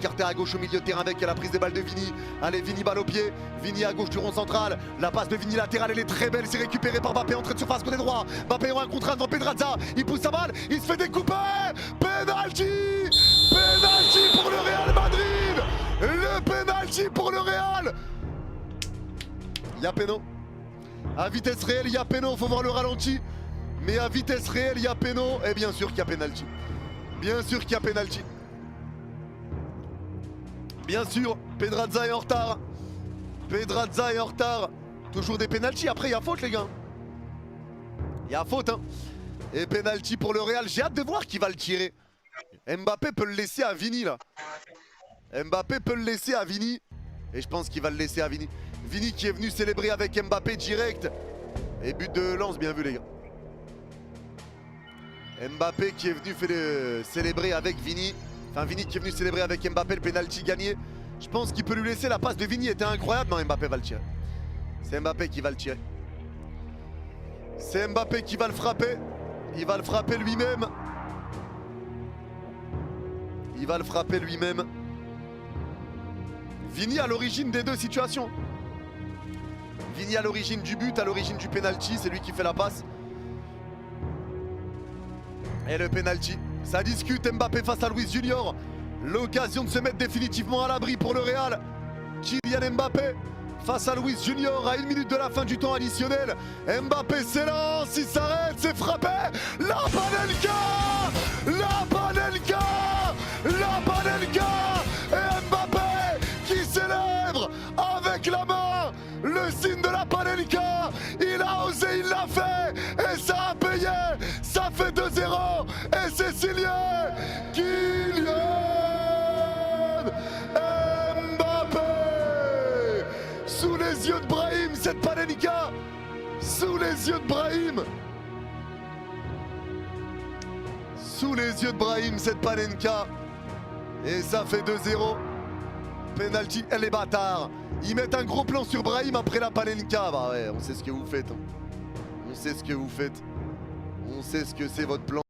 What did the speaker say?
écarté à gauche au milieu de terrain avec la prise des balles de Vini. Allez, Vini balle au pied. Vini à gauche du rond central. La passe de Vini latérale, elle est très belle. C'est récupéré par Mbappé, entrée de surface côté droit. Mbappé aura un contre devant Pedraza. Il pousse sa balle, il se fait découper. Penalty! Penalty pour le Real Madrid! Le penalty pour le Real! Il y a péno. À vitesse réelle, il y a péno. Faut voir le ralenti. Mais à vitesse réelle, il y a péno. Et bien sûr qu'il y a penalty. Bien sûr qu'il y a penalty. Bien sûr, Pedraza est en retard. Pedraza est en retard. Toujours des pénaltys. Après, il y a faute, les gars. Il y a faute, hein. Et penalty pour le Real. J'ai hâte de voir qui va le tirer. Mbappé peut le laisser à Vini, là. Mbappé peut le laisser à Vini. Et je pense qu'il va le laisser à Vini. Vini qui est venu célébrer avec Mbappé direct. Et but de lance, bien vu, les gars. Mbappé qui est venu célébrer avec Vini. Enfin, Vini qui est venu célébrer avec Mbappé le penalty gagné. Je pense qu'il peut lui laisser. La passe de Vini était incroyable. Non, Mbappé va le tirer. C'est Mbappé qui va le tirer. C'est Mbappé qui va le frapper. Il va le frapper lui-même. Il va le frapper lui-même. Vini à l'origine des deux situations. Vini à l'origine du but, à l'origine du penalty. C'est lui qui fait la passe. Et le penalty. Ça discute, Mbappé face à Luis Junior. L'occasion de se mettre définitivement à l'abri pour le Real. Kylian Mbappé face à Luis Junior à 1 minute de la fin du temps additionnel. Mbappé s'élance, il s'arrête, c'est frappé. La Panenka! La Panenka! La Panenka! Et Mbappé qui célèbre avec la main le signe de la Panenka. Il a osé, il l'a fait. Et ça a payé. Ça fait 2-0. Et c'est signé Kylian Mbappé. Sous les yeux de Brahim, cette Panenka. Sous les yeux de Brahim. Sous les yeux de Brahim, cette Panenka. Et ça fait 2-0. Penalty, les bâtards. Ils mettent un gros plan sur Brahim après la Panenka. Bah ouais, on sait ce que vous faites. On sait ce que vous faites. On sait ce que c'est votre plan.